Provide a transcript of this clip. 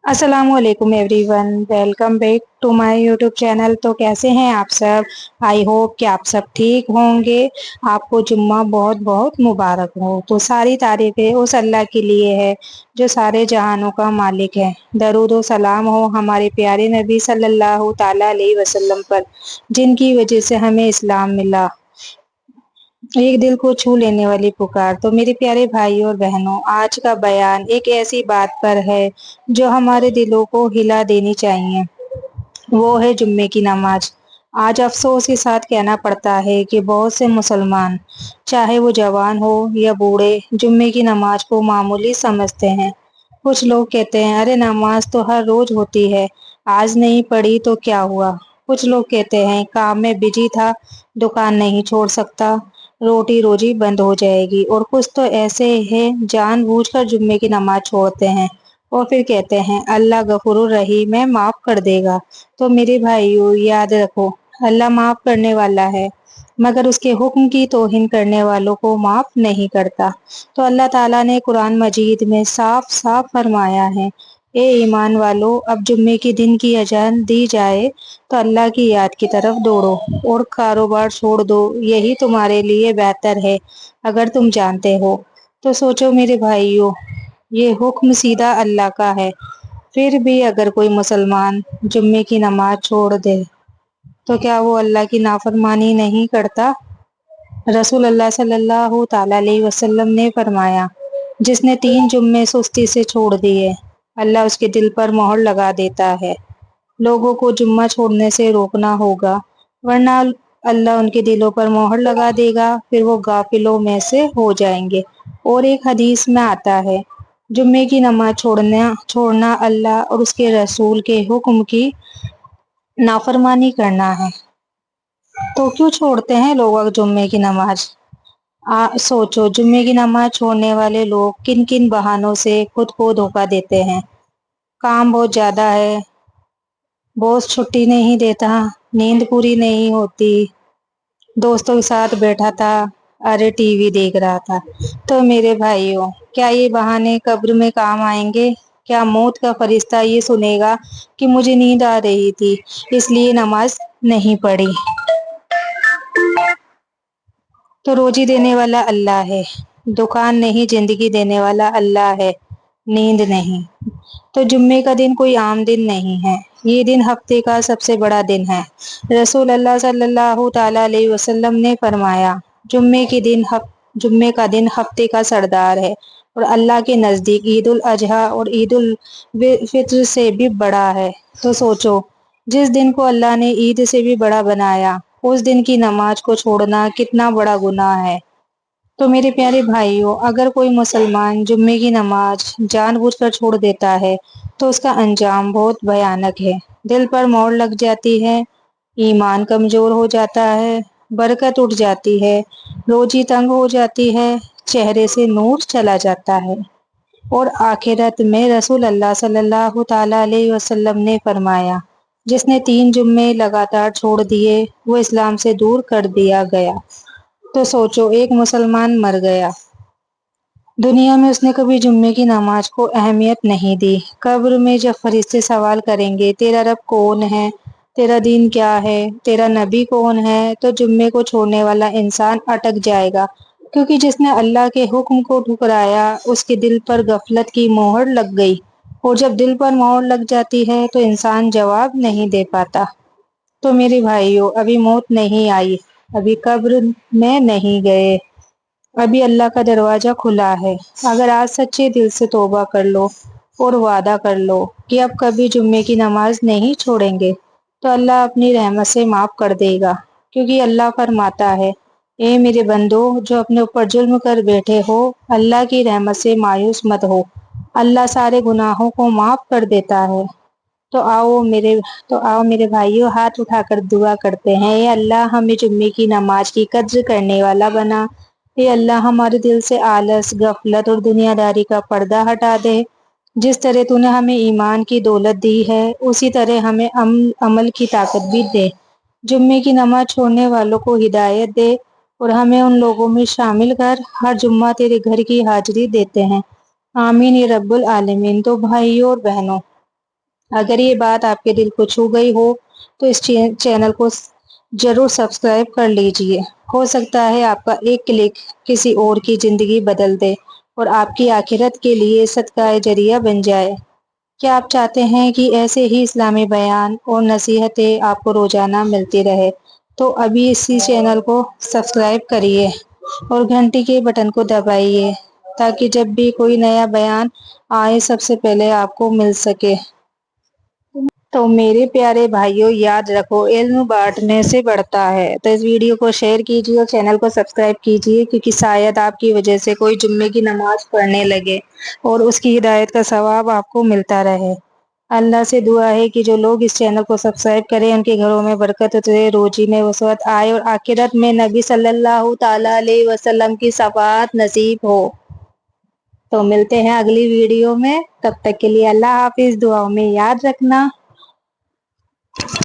अस्सलाम वालेकुम everyone, welcome back to my YouTube channel. तो कैसे हैं आप सब? आई होप कि आप सब ठीक होंगे। आपको जुम्मा बहुत बहुत मुबारक हो। तो सारी तारीफें उस अल्लाह के लिए है जो सारे जहानों का मालिक है। दरूद व सलाम हो हमारे प्यारे नबी सल्लल्लाहु ताला अलैहि वसल्लम पर, जिनकी वजह से हमें इस्लाम मिला। एक दिल को छू लेने वाली पुकार। तो मेरे प्यारे भाइयों और बहनों, आज का बयान एक ऐसी बात पर है जो हमारे दिलों को हिला देनी चाहिए। वो है जुम्मे की नमाज। आज अफसोस के साथ कहना पड़ता है कि बहुत से मुसलमान, चाहे वो जवान हो या बूढ़े, जुम्मे की नमाज को मामूली समझते हैं। कुछ लोग कहते हैं, अरे नमाज तो हर रोज होती है, आज नहीं पढ़ी तो क्या हुआ। कुछ लोग कहते हैं, काम में बिजी था, दुकान नहीं छोड़ सकता, रोटी रोजी बंद हो जाएगी। और कुछ तो ऐसे हैं जानबूझकर जुम्मे की नमाज छोड़ते हैं और फिर कहते हैं अल्लाह गफूरुर रहीम है, माफ कर देगा। तो मेरे भाइयों, याद रखो, अल्लाह माफ करने वाला है, मगर उसके हुक्म की तौहीन करने वालों को माफ नहीं करता। तो अल्लाह ताला ने कुरान मजीद में साफ साफ फरमाया है, ए ईमान वालों, अब जुम्मे के दिन की अजान दी जाए तो अल्लाह की याद की तरफ दौड़ो और कारोबार छोड़ दो, यही तुम्हारे लिए बेहतर है अगर तुम जानते हो। तो सोचो मेरे भाइयों, ये हुक्म सीधा अल्लाह का है, फिर भी अगर कोई मुसलमान जुम्मे की नमाज छोड़ दे तो क्या वो अल्लाह की नाफरमानी नहीं करता? रसूल अल्लाह सल्लल्लाहु ताला अलैहि वसल्लम ने फरमाया, जिसने 3 जुम्मे सुस्ती से छोड़ दिए, अल्लाह उसके दिल पर मोहर लगा देता है। लोगों को जुम्मा छोड़ने से रोकना होगा, वरना अल्लाह उनके दिलों पर मोहर लगा देगा, फिर वो गाफिलों में से हो जाएंगे। और एक हदीस में आता है, जुम्मे की नमाज छोड़ना अल्लाह और उसके रसूल के हुक्म की नाफरमानी करना है। तो क्यों छोड़ते हैं लोग जुम्मे की नमाज? सोचो, जुम्मे की नमाज छोड़ने वाले लोग किन किन बहानों से खुद को धोखा देते हैं। काम बहुत ज्यादा है, बॉस छुट्टी नहीं देता, नींद पूरी नहीं होती, दोस्तों के साथ बैठा था, अरे टीवी देख रहा था। तो मेरे भाइयों, क्या ये बहाने कब्र में काम आएंगे? क्या मौत का फरिश्ता ये सुनेगा कि मुझे नींद आ रही थी इसलिए नमाज नहीं पढ़ी? तो रोजी देने वाला अल्लाह है, दुकान नहीं, जिंदगी देने वाला अल्लाह है, नींद नहीं। तो जुम्मे का दिन कोई आम दिन नहीं है, ये दिन हफ्ते का सबसे बड़ा दिन है। रसूल अल्लाह सल्लल्लाहु ताला अलैहि वसल्लम ने फरमाया, जुम्मे का दिन हफ्ते का सरदार है और अल्लाह के नजदीक ईद उल अजहा और ईद उल फित्र से भी बड़ा है। तो सोचो, जिस दिन को अल्लाह ने ईद से भी बड़ा बनाया, उस दिन की नमाज को छोड़ना कितना बड़ा गुनाह है। तो मेरे प्यारे भाइयों, अगर कोई मुसलमान जुम्मे की नमाज जानबूझकर छोड़ देता है तो उसका अंजाम बहुत भयानक है। दिल पर मोहर लग जाती है, ईमान कमजोर हो जाता है, बरकत उठ जाती है, रोजी तंग हो जाती है, चेहरे से नूर चला जाता है। और आखिरत में रसूल अल्लाह सल्लल्लाहु ताला अलैहि वसल्लम ने फरमाया, जिसने 3 जुम्मे लगातार छोड़ दिए वो इस्लाम से दूर कर दिया गया। तो सोचो, एक मुसलमान मर गया, दुनिया में उसने कभी जुम्मे की नमाज को अहमियत नहीं दी। कब्र में जब फरिश्ते सवाल करेंगे, तेरा रब कौन है, तेरा दीन क्या है, तेरा नबी कौन है, तो जुम्मे को छोड़ने वाला इंसान अटक जाएगा, क्योंकि जिसने अल्लाह के हुक्म को ठुकराया उसके दिल पर गफलत की मोहर लग गई। और जब दिल पर मोहर लग जाती है तो इंसान जवाब नहीं दे पाता। तो मेरे भाइयों, अभी मौत नहीं आई, अभी कब्र में नहीं गए, अभी अल्लाह का दरवाजा खुला है। अगर आज सच्चे दिल से तौबा कर लो और वादा कर लो कि अब कभी जुम्मे की नमाज नहीं छोड़ेंगे, तो अल्लाह अपनी रहमत से माफ कर देगा। क्योंकि अल्लाह फरमाता है, ए मेरे बंदो जो अपने ऊपर जुल्म कर बैठे हो, अल्लाह की रहमत से मायूस मत हो, अल्लाह सारे गुनाहों को माफ कर देता है। तो आओ मेरे भाइयों, हाथ उठाकर दुआ करते हैं, ये अल्लाह हमें जुम्मे की नमाज की कद्र करने वाला बना। ये अल्लाह हमारे दिल से आलस, गफलत और दुनियादारी का पर्दा हटा दे। जिस तरह तूने हमें ईमान की दौलत दी है, उसी तरह हमें अमल की ताकत भी दे। जुम्मे की नमाज छोड़ने वालों को हिदायत दे और हमें उन लोगों में शामिल कर हर जुम्मा तेरे घर की हाजिरी देते हैं। आमीन या रब्बुल आलमीन। तो भाइयों और बहनों, اگر یہ بات آپ کے دل کو چھو گئی ہو تو اس چینل کو ضرور سبسکرائب کر لیجئے۔ ہو سکتا ہے آپ کا ایک کلک کسی اور کی زندگی بدل دے اور آپ کی آخرت کے لیے صدقہ جاریہ بن جائے۔ کیا آپ چاہتے ہیں کہ ایسے ہی اسلامی بیان اور نصیحتیں آپ کو روزانہ ملتی رہے تو ابھی اسی چینل کو سبسکرائب کریے اور گھنٹی کے بٹن کو دبائیے تاکہ جب بھی کوئی نیا بیان آئے سب سے پہلے آپ کو مل سکے۔ تو میرے پیارے بھائیوں، یاد رکھو علم بانٹنے سے بڑھتا ہے۔ تو اس ویڈیو کو شیئر کیجیے اور چینل کو سبسکرائب کیجیے، کیونکہ شاید آپ کی وجہ سے کوئی جمعے کی نماز پڑھنے لگے اور اس کی ہدایت کا ثواب آپ کو ملتا رہے۔ اللہ سے دعا ہے کہ جو لوگ اس چینل کو سبسکرائب کریں ان کے گھروں میں برکت رہے، روزی میں وسعت آئے اور آخرت میں نبی صلی اللہ تعالی علیہ وسلم کی شفاعت نصیب ہو۔ تو ملتے ہیں اگلی ویڈیو میں، تب تک کے لیے اللہ حافظ، دعاؤں میں یاد رکھنا۔